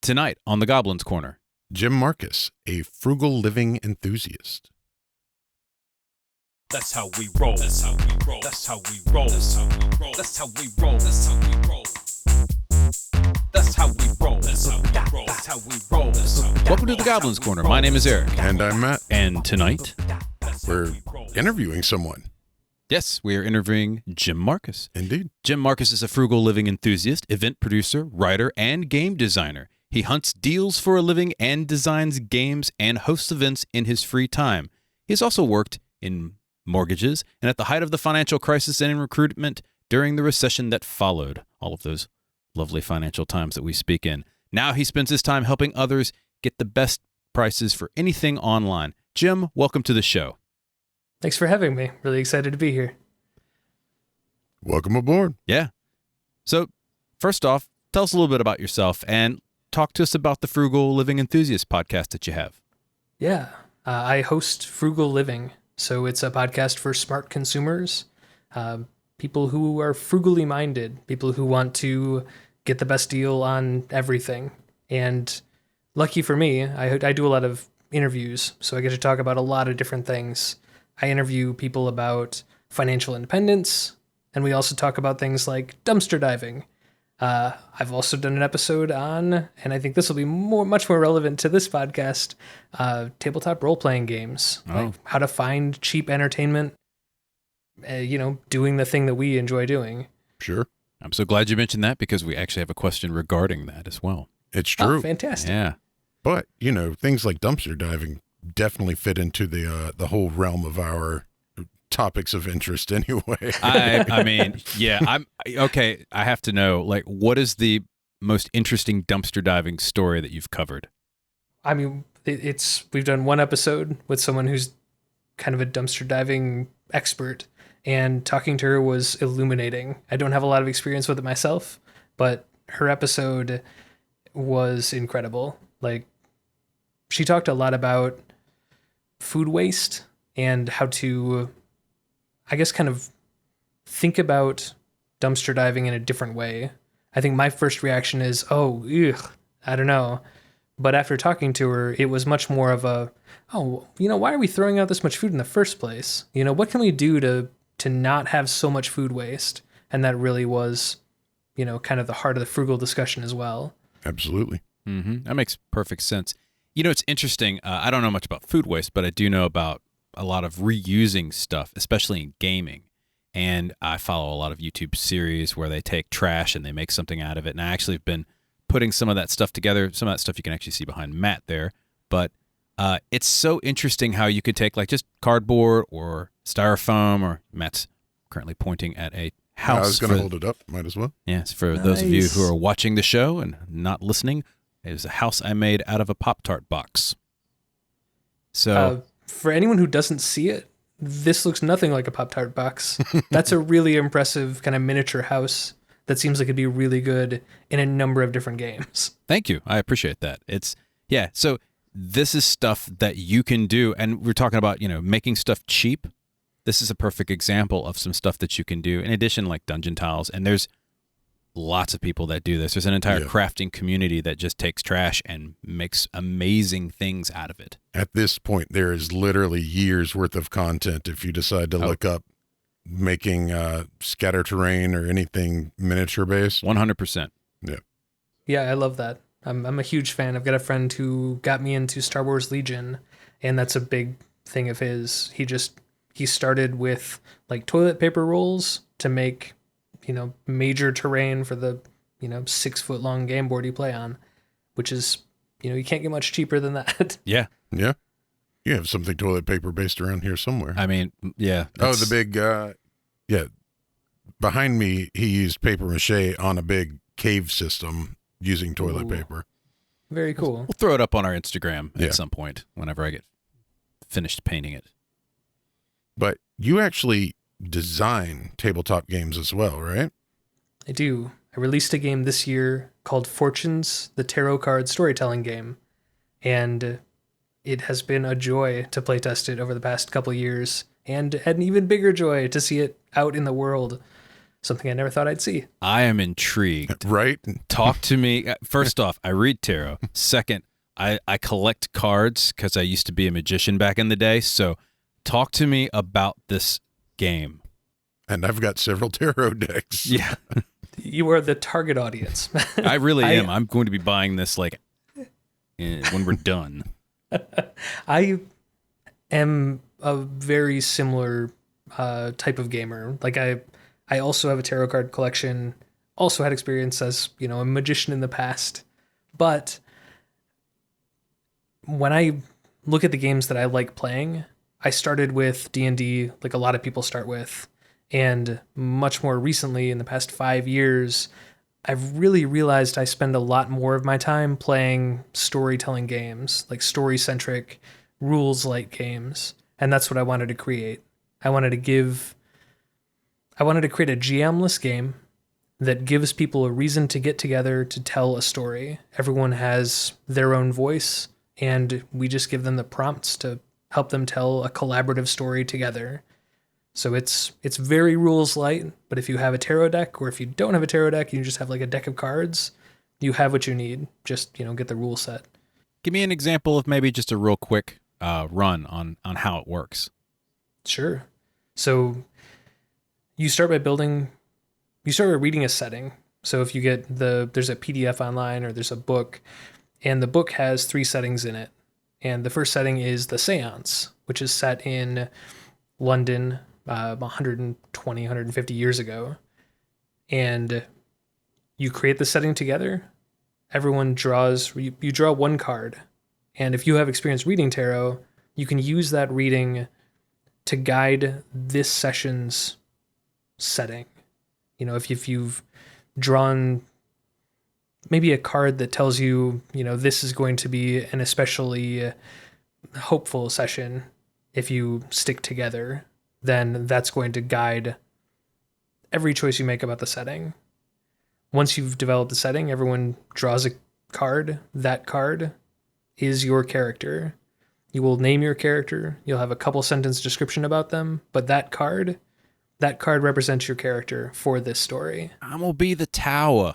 tonight on the Goblins Corner, Jim Markus, a frugal living enthusiast. That's how we roll. That's how we roll. That's how we roll. That's how we roll. That's how we roll. That's how we roll. That's how we roll. That's how we roll. That's how we roll. welcome to the Goblins Corner. My name is Eric. And I'm Matt. And tonight, We're interviewing someone. yes, we are interviewing Jim Markus. Indeed. Jim Markus is a frugal living enthusiast, event producer, writer, and game designer. He hunts deals for a living and designs games and hosts events in his free time. He has also worked in mortgages and at the height of the financial crisis and in recruitment during the recession that followed. All of those lovely financial times that we speak in. Now he spends his time helping others get the best prices for anything online. Jim, welcome to the show. Thanks for having me. Really excited to be here. Welcome aboard. Yeah. So, first off, tell us a little bit about yourself and talk to us about the Frugal Living Enthusiast podcast that you have. Yeah, I host Frugal Living. So it's a podcast for smart consumers, people who are frugally minded, people who want to get the best deal on everything. And lucky for me, I do a lot of interviews, so I get to talk about a lot of different things. I interview people about financial independence, and we also talk about things like dumpster diving. I've also done an episode on, and I think this will be much more relevant to this podcast, tabletop role-playing games. Oh. Like how to find cheap entertainment, doing the thing that we enjoy doing. Sure. I'm so glad you mentioned that because we actually have a question regarding that as well. It's true. Oh, fantastic. Yeah. But, things like dumpster diving definitely fit into the whole realm of our topics of interest anyway. I mean, yeah, okay. I have to know, what is the most interesting dumpster diving story that you've covered? I mean, we've done one episode with someone who's kind of a dumpster diving expert, and talking to her was illuminating. I don't have a lot of experience with it myself, but her episode was incredible. She talked a lot about food waste and how to, I guess, kind of think about dumpster diving in a different way. I think my first reaction is, I don't know. But after talking to her, it was much more of a, why are we throwing out this much food in the first place? What can we do to not have so much food waste? And that really was, kind of the heart of the frugal discussion as well. Absolutely. Mm-hmm. That makes perfect sense. It's interesting. I don't know much about food waste, but I do know about a lot of reusing stuff, especially in gaming. And I follow a lot of YouTube series where they take trash and they make something out of it. And I actually have been putting some of that stuff together. Some of that stuff you can actually see behind Matt there. But it's so interesting how you could take just cardboard or styrofoam, or Matt's currently pointing at a house. I was going to hold it up. Might as well. Yes, for those of you who are watching the show and not listening, it was a house I made out of a Pop-Tart box. So, for anyone who doesn't see it, this looks nothing like a Pop-Tart box. That's a really impressive kind of miniature house that seems like it'd be really good in a number of different games. Thank you. I appreciate that. So this is stuff that you can do. And we're talking about, making stuff cheap. This is a perfect example of some stuff that you can do. In addition, like dungeon tiles. And there's lots of people that do this. There's an entire crafting community that just takes trash and makes amazing things out of it. At this point, there is literally years worth of content if you decide to look up making scatter terrain or anything miniature based. 100%. Yeah. Yeah, I love that. I'm a huge fan. I've got a friend who got me into Star Wars Legion, and that's a big thing of his. He started with toilet paper rolls to make major terrain for the 6 foot long game board you play on, which is you can't get much cheaper than that. Yeah. You have something toilet paper based around here somewhere. I mean, yeah. Oh, the big behind me he used paper mache on a big cave system using toilet paper. Very cool. We'll throw it up on our Instagram at some point whenever I get finished painting it. But you actually design tabletop games as well, right? I do. I released a game this year called Fortunes, the tarot card storytelling game. And it has been a joy to playtest it over the past couple of years, and an even bigger joy to see it out in the world. something I never thought I'd see. I am intrigued. Right? Talk to me. First off, I read tarot. Second, I collect cards because I used to be a magician back in the day. So talk to me about this game. And I've got several tarot decks. Yeah. You are the target audience. I really am. I'm going to be buying this like when we're done. I am a very similar type of gamer. Like I also have a tarot card collection, also had experience as, you know, a magician in the past. But when I look at the games that I like playing, I started with D&D, like a lot of people start with. And much more recently, in the past 5 years, I've really realized I spend a lot more of my time playing storytelling games, like story-centric, rules-light games. And that's what I wanted to create. I wanted to create a GM-less game that gives people a reason to get together to tell a story. Everyone has their own voice, and we just give them the prompts to help them tell a collaborative story together. So it's very rules light, but if you have a tarot deck, or if you don't have a tarot deck, you just have like a deck of cards, you have what you need. Just, you know, get the rule set. Give me an example of maybe just a real quick run on how it works. Sure. So you start by reading a setting. So if you get there's a PDF online or there's a book, and the book has 3 settings in it. And the first setting is the seance, which is set in London, 120, 150 years ago. And you create the setting together. Everyone draws, you draw one card. And if you have experience reading tarot, you can use that reading to guide this session's setting. You know, if you've drawn maybe a card that tells you, you know, this is going to be an especially hopeful session if you stick together, then that's going to guide every choice you make about the setting. Once you've developed the setting, everyone draws a card. That card is your character. You will name your character. You'll have a couple sentence description about them, but that card represents your character for this story. I'm going to be the tower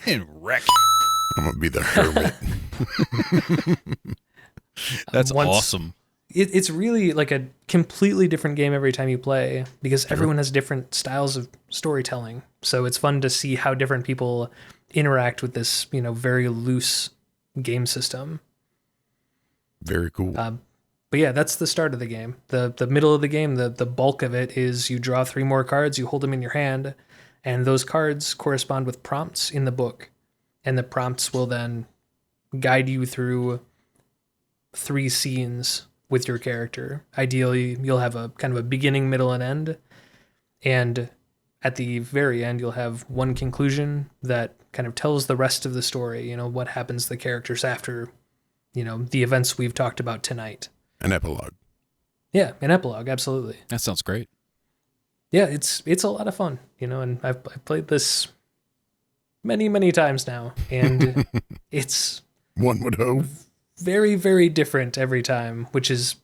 and wreck. I'm going to be the hermit. That's awesome. It's really like a completely different game every time you play, because everyone has different styles of storytelling. So it's fun to see how different people interact with this, you know, very loose game system. Very cool. But yeah, that's the start of the game. The middle of the game, the bulk of it is you draw 3 more cards, you hold them in your hand, and those cards correspond with prompts in the book. And the prompts will then guide you through 3 scenes with your character. Ideally, you'll have a kind of a beginning, middle, and end. And at the very end, you'll have one conclusion that kind of tells the rest of the story, you know, what happens to the characters after, you know, the events we've talked about tonight. An epilogue. Yeah, an epilogue, absolutely. That sounds great. Yeah, it's a lot of fun, you know, and I've played this many, many times now, and it's One would hope. very, very different every time, which is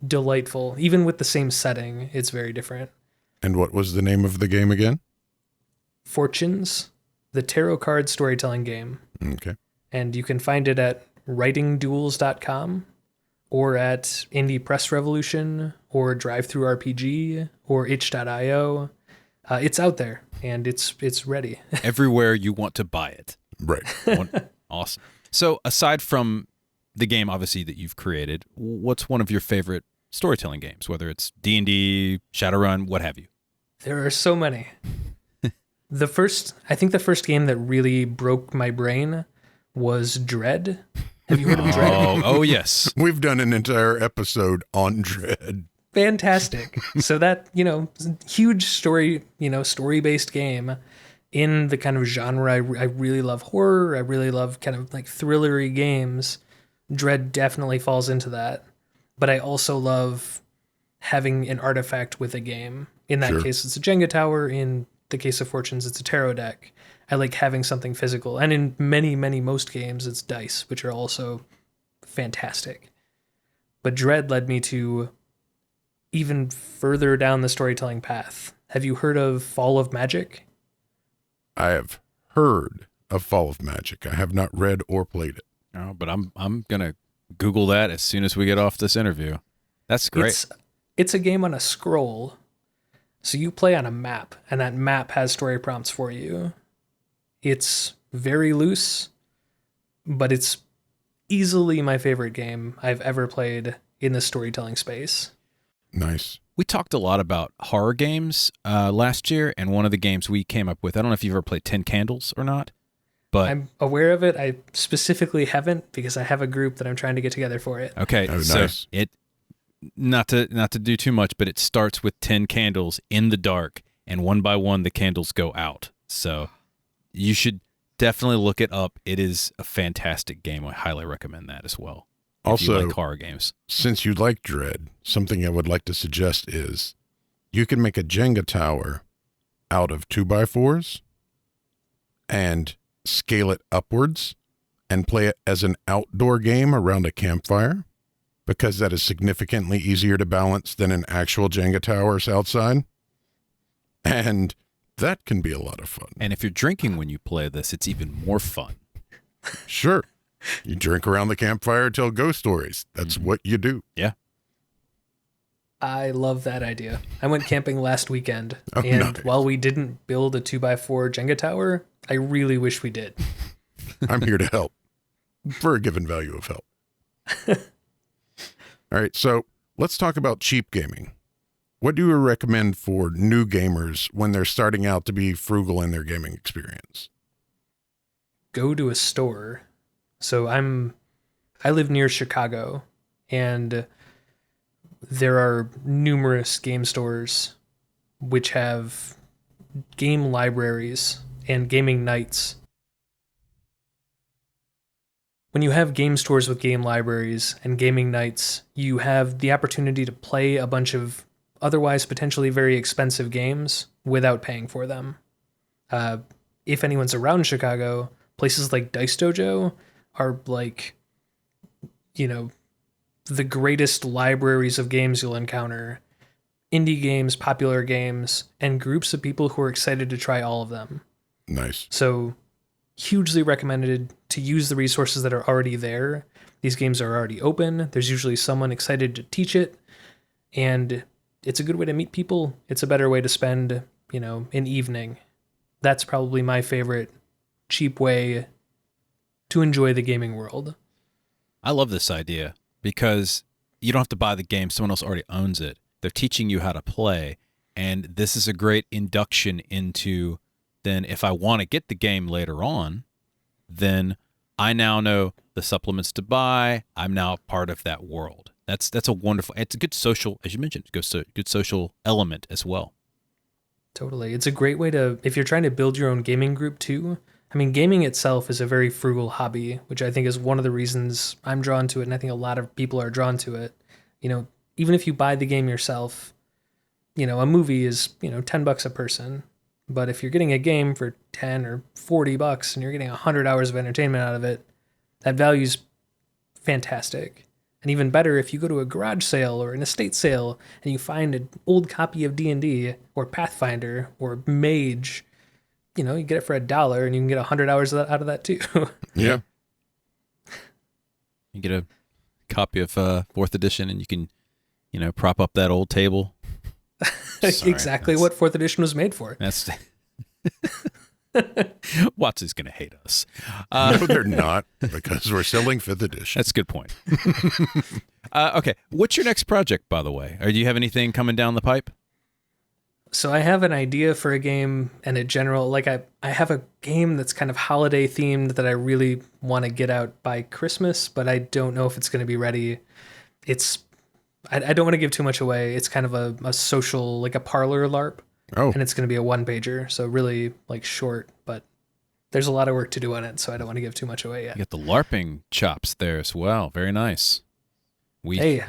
delightful. Even with the same setting, it's very different. And what was the name of the game again? Fortunes, the tarot card storytelling game. Okay. And you can find it at writingduels.com or at Indie Press Revolution or DriveThruRPG or itch.io. It's out there and it's ready. Everywhere you want to buy it. Right. Awesome. So aside from the game, obviously, that you've created, what's one of your favorite storytelling games, whether it's D&D, Shadowrun, what have you? There are so many. I think the first game that really broke my brain was Dread. Have you heard of Dread? Oh, yes. We've done an entire episode on Dread. Fantastic. So that, you know, huge story, you know, story-based game in the kind of genre. I really love horror. I really love kind of like thrillery games. Dread definitely falls into that. But I also love having an artifact with a game. In that case, it's a Jenga tower. In the case of Fortunes, it's a tarot deck. I like having something physical. And in most games, it's dice, which are also fantastic. But Dread led me to even further down the storytelling path, Have you heard of Fall of Magic? I have heard of Fall of Magic. I have not read or played it. Oh, but I'm gonna Google that as soon as we get off this interview. That's great. It's a game on a scroll. So you play on a map, and that map has story prompts for you. It's very loose, but it's easily my favorite game I've ever played in the storytelling space. Nice. We talked a lot about horror games last year, and one of the games we came up with, I don't know if you've ever played 10 Candles or not, but I'm aware of it. I specifically haven't because I have a group that I'm trying to get together for it. okay, Oh, so nice. it not to do too much, but it starts with 10 candles in the dark, and one by one the candles go out. So you should definitely look it up. It is a fantastic game. I highly recommend that as well. If you Also, like horror games. since you like Dread, something I would like to suggest is you can make a Jenga tower out of 2x4s and scale it upwards and play it as an outdoor game around a campfire, because that is significantly easier to balance than an actual Jenga towers outside. And that can be a lot of fun. And if you're drinking when you play this, it's even more fun. Sure. You drink around the campfire, tell ghost stories. That's what you do. Yeah. I love that idea. I went camping last weekend, Oh, and nice. while we didn't build a 2x4 Jenga tower, I really wish we did. I'm here to help for a given value of help. All right, so let's talk about cheap gaming. What do you recommend for new gamers when they're starting out to be frugal in their gaming experience? Go to a store. So I live near Chicago, and there are numerous game stores which have game libraries and gaming nights. When you have game stores with game libraries and gaming nights, you have the opportunity to play a bunch of otherwise potentially very expensive games without paying for them. If anyone's around Chicago, places like Dice Dojo are like, the greatest libraries of games you'll encounter. Indie games, popular games, and groups of people who are excited to try all of them. Nice. So hugely recommended to use the resources that are already there. These games are already open. There's usually someone excited to teach it. And it's a good way to meet people. It's a better way to spend, an evening. That's probably my favorite cheap way to enjoy the gaming world. I love this idea because you don't have to buy the game. Someone else already owns it. They're teaching you how to play. And this is a great induction into then if I want to get the game later on, then I now know the supplements to buy. I'm now part of that world. That's a wonderful, it's a good social, as you mentioned, good social element as well. Totally. It's a great way to, if you're trying to build your own gaming group too. I mean, gaming itself is a very frugal hobby, which I think is one of the reasons I'm drawn to it. And I think a lot of people are drawn to it. Even if you buy the game yourself, a movie is, $10 a person. But if you're getting a game for 10 or $40 and you're getting 100 hours of entertainment out of it, that value's fantastic. And even better, if you go to a garage sale or an estate sale and you find an old copy of D&D or Pathfinder or Mage, you get it for $1 and you can get 100 hours out of that too. Yeah. You get a copy of 4th edition and you can, prop up that old table. Sorry, exactly what 4th edition was made for. That's Watson's going to hate us. No, they're not, because we're selling 5th edition. That's a good point. Okay. What's your next project, by the way? Or do you have anything coming down the pipe? So I have an idea for a game and a general, I have a game that's kind of holiday themed that I really want to get out by Christmas, but I don't know if it's going to be ready. I don't want to give too much away. It's kind of a social, like a parlor LARP. Oh, And it's going to be a 1-pager, so really short, but there's a lot of work to do on it, so I don't want to give too much away yet. You got the LARPing chops there as well. Very nice. I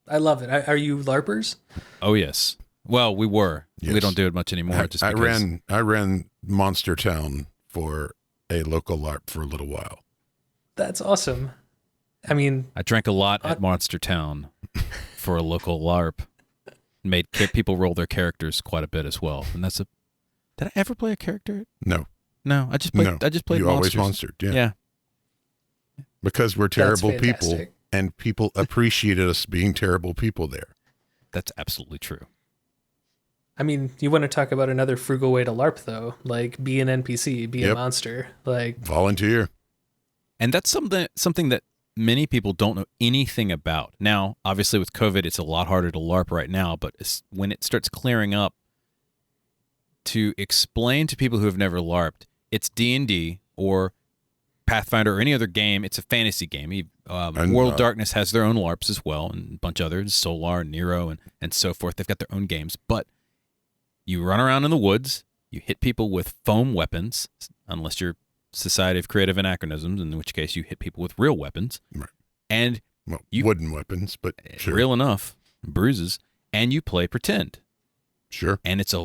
love it. Are you LARPers? Oh, yes. Well, we were. Yes. We don't do it much anymore. I ran Monster Town for a local LARP for a little while. That's awesome. I mean, I drank a lot at Monster Town for a local LARP. Made people roll their characters quite a bit as well. And that's a. Did I ever play a character? No. No, I just played. No. I just played You monsters. always monstered. Yeah. Yeah. Because we're terrible people, fantastic. and people appreciated us being terrible people there. That's absolutely true. I mean, you want to talk about another frugal way to LARP, though? Like, be an NPC, be a Yep. monster. Like, Volunteer. And that's something that many people don't know anything about. Now, obviously with COVID, it's a lot harder to LARP right now, but when it starts clearing up, to explain to people who have never LARPed, it's D&D or Pathfinder or any other game. It's a fantasy game. World of Darkness has their own LARPs as well, and a bunch of others, Solar, Nero, and so forth. They've got their own games, but you run around in the woods, you hit people with foam weapons, unless you're Society of Creative Anachronisms, in which case you hit people with real weapons. Right. And Well, wooden weapons, but sure. real enough, bruises, and you play pretend. Sure. And it's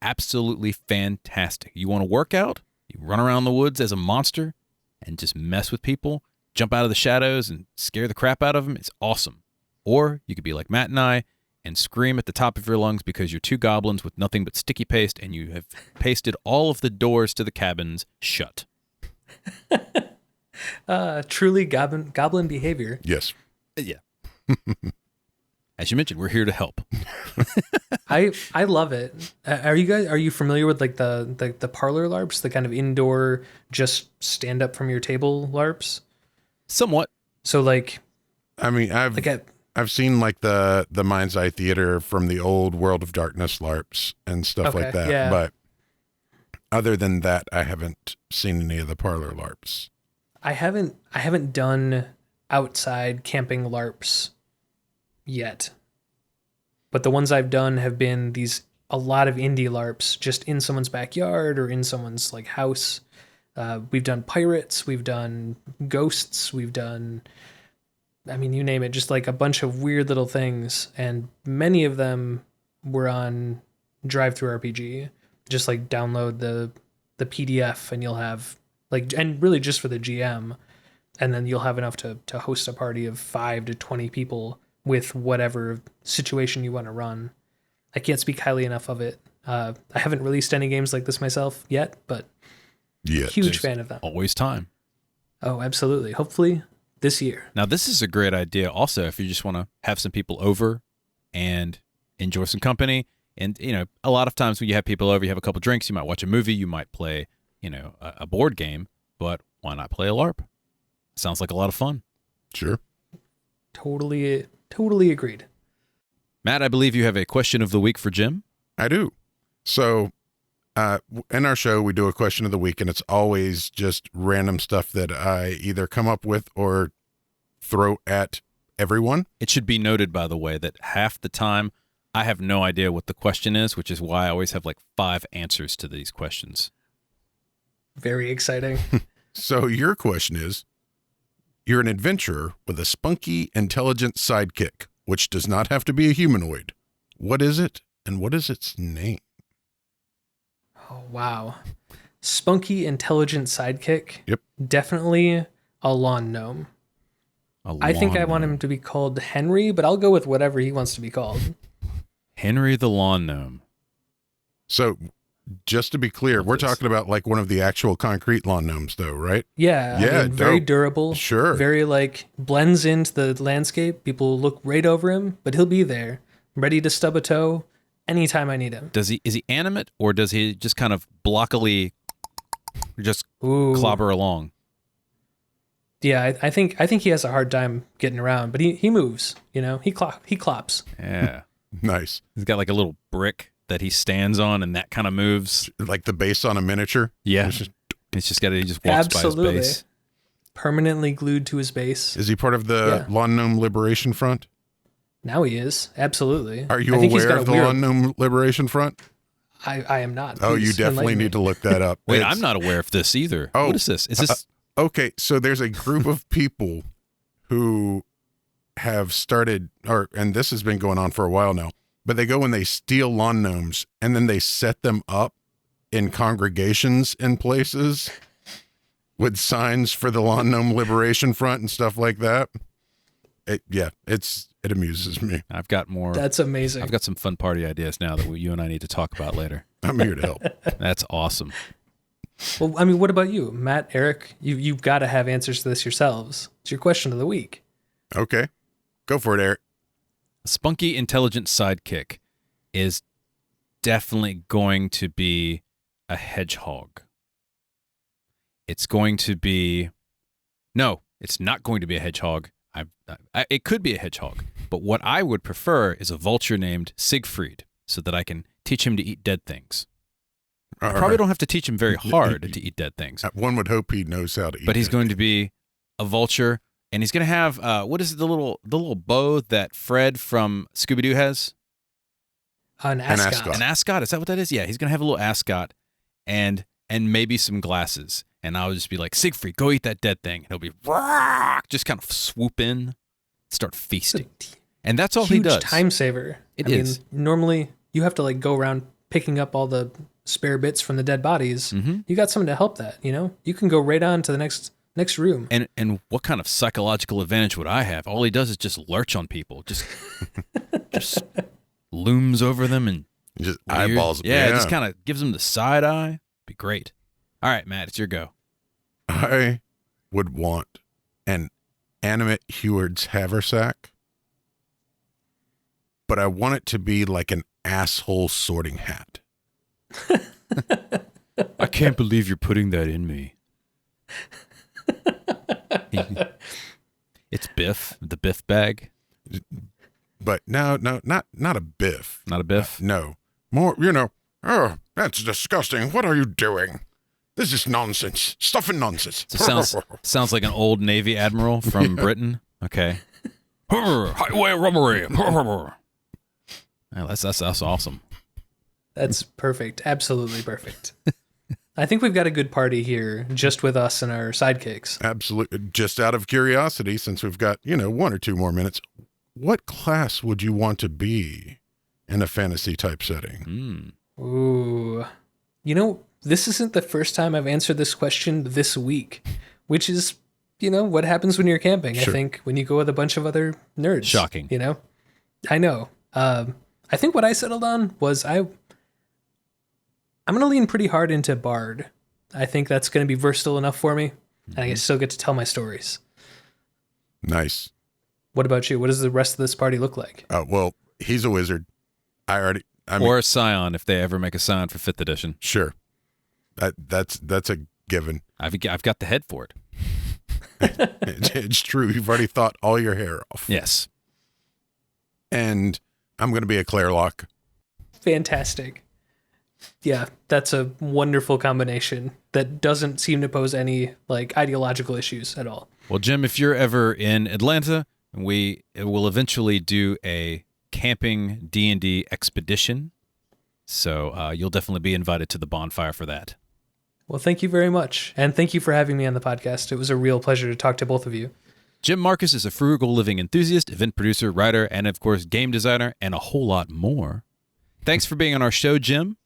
absolutely fantastic. You want to work out, you run around the woods as a monster and just mess with people, jump out of the shadows and scare the crap out of them. It's awesome. Or you could be like Matt and I and scream at the top of your lungs because you're two goblins with nothing but sticky paste and you have pasted all of the doors to the cabins shut. truly goblin behavior. Yes. Yeah. As you mentioned, we're here to help. I love it. Are you familiar with like the parlor LARPs, the kind of indoor, just stand up from your table LARPs? Somewhat. So like, I mean, I've seen like the Mind's Eye Theater from the old World of Darkness LARPs and stuff like that. Yeah. But other than that, I haven't seen any of the parlor LARPs. I haven't done outside camping LARPs yet. But the ones I've done have been a lot of indie LARPs just in someone's backyard or in someone's like house. We've done pirates, we've done ghosts, we've done, I mean, you name it, just like a bunch of weird little things. And many of them were on Drive-Thru RPG. Just like download the PDF and you'll have like, and really just for the GM. And then you'll have enough to host a party of 5 to 20 people with whatever situation you want to run. I can't speak highly enough of it. I haven't released any games like this myself yet, but huge fan of them. Always time. Oh, absolutely. Hopefully this year. Now, this is a great idea also if you just want to have some people over and enjoy some company. And, you know, a lot of times when you have people over, you have a couple drinks, you might watch a movie, you might play, you know, a board game, but why not play a LARP? Sounds like a lot of fun. Sure. Totally agreed. Matt, I believe you have a question of the week for Jim. I do. So in our show, we do a question of the week, and it's always just random stuff that I either come up with or throw at everyone. It should be noted, by the way, that half the time I have no idea what the question is, which is why I always have like 5 answers to these questions. Very exciting. So your question is, you're an adventurer with a spunky, intelligent sidekick, which does not have to be a humanoid. What is it, and what is its name? Oh, wow. Spunky, intelligent sidekick. Yep. Definitely a lawn gnome. I think I want him to be called Henry, but I'll go with whatever he wants to be called. Henry the Lawn Gnome. So just to be clear, we're talking about like one of the actual concrete lawn gnomes though, right? Yeah. Yeah, I mean, very dope. durable. Sure. Very like blends into the landscape. People look right over him, but he'll be there, ready to stub a toe anytime I need him. Is he animate, or does he just kind of blockily just Ooh. clobber along? Yeah, I think he has a hard time getting around, but he moves, you know. He clops. Yeah. Nice. He's got like a little brick that he stands on, and that kind of moves. Like the base on a miniature. Yeah. It's just- He just walks Absolutely. by his base. Permanently glued to his base. Is he part of the Lawn Gnome Liberation Front? Now he is. Absolutely. Are you I think he's aware got of a the weird- Lawn Gnome Liberation Front? I am not. Oh, you Please definitely enlighten me. need to look that up. Wait, It's- I'm not aware of this either. Oh, What is this? Is this Okay, so there's a group of people who have started, and this has been going on for a while now, but they go and they steal lawn gnomes and then they set them up in congregations in places with signs for the Lawn Gnome Liberation Front and stuff like that. it amuses me. I've got more. That's amazing. I've got some fun party ideas now that you and I need to talk about later. I'm here to help. That's awesome. Well, I mean, what about you, Matt, Eric? You've got to have answers to this yourselves. It's your question of the week. Okay. Go for it, Eric. A spunky, intelligent sidekick is definitely going to be a hedgehog. It's going to be... No, it's not going to be a hedgehog. It could be a hedgehog, but what I would prefer is a vulture named Siegfried, so that I can teach him to eat dead things. I probably don't have to teach him very hard to eat dead things. One would hope he knows how to eat. But he's going to be a vulture, and he's going to have what is it, the little bow that Fred from Scooby-Doo has? An ascot. An ascot? Is that what that is? Yeah, he's going to have a little ascot and maybe some glasses. And I'll just be like, Siegfried, go eat that dead thing. And he'll be, just kind of swoop in, start feasting. And that's all he does. Huge time saver. It is. I mean, normally you have to like go around picking up all the spare bits from the dead bodies. Mm-hmm. You got someone to help that, you know? You can go right on to the next room. And what kind of psychological advantage would I have? All he does is just lurch on people. Just looms over them and just eyeballs them. Yeah, just kind of gives them the side eye. Be great. All right, Matt, it's your go. I would want an animate Heward's haversack, but I want it to be like an asshole sorting hat. I can't believe you're putting that in me. It's Biff, the Biff bag. But no, not a Biff. Not a Biff? No. More, oh, that's disgusting. What are you doing? This is nonsense. Stuff and nonsense. So sounds like an old Navy admiral from Britain. Okay. Highway robbery. That's awesome. That's perfect. Absolutely perfect. I think we've got a good party here just with us and our sidekicks. Absolutely. Just out of curiosity, since we've got, 1 or 2 more minutes, what class would you want to be in a fantasy type setting? Ooh. This isn't the first time I've answered this question this week, which is, what happens when you're camping. Sure. I think when you go with a bunch of other nerds. Shocking. I know. I think what I settled on was I'm going to lean pretty hard into Bard. I think that's going to be versatile enough for me, and I still get to tell my stories. Nice. What about you? What does the rest of this party look like? Well, he's a wizard. Or a scion if they ever make a scion for 5th edition. Sure. That's a given. I've got the head for it. It's true. You've already thought all your hair off. Yes. And I'm going to be a Clairlock. Fantastic. Yeah, that's a wonderful combination that doesn't seem to pose any ideological issues at all. Well, Jim, if you're ever in Atlanta, we will eventually do a camping D&D expedition. So you'll definitely be invited to the bonfire for that. Well, thank you very much. And thank you for having me on the podcast. It was a real pleasure to talk to both of you. Jim Markus is a frugal living enthusiast, event producer, writer, and of course, game designer, and a whole lot more. Thanks for being on our show, Jim.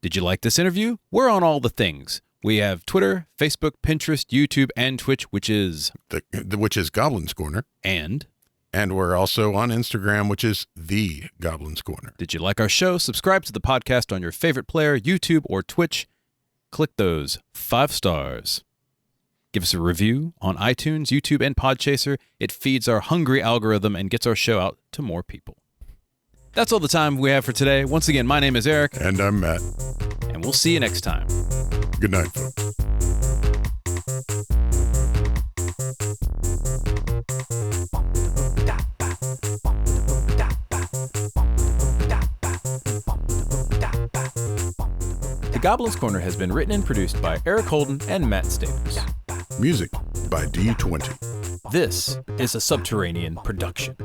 Did you like this interview? We're on all the things. We have Twitter, Facebook, Pinterest, YouTube, and Twitch, which is... which is Goblins Corner. And we're also on Instagram, which is the Goblins Corner. Did you like our show? Subscribe to the podcast on your favorite player, YouTube or Twitch. Click those 5 stars. Give us a review on iTunes, YouTube, and Podchaser. It feeds our hungry algorithm and gets our show out to more people. That's all the time we have for today. Once again, my name is Eric. And I'm Matt. And we'll see you next time. Good night, folks. The Goblins Corner has been written and produced by Eric Holden and Matt Staples. Music by D20. This is a Subterranean production.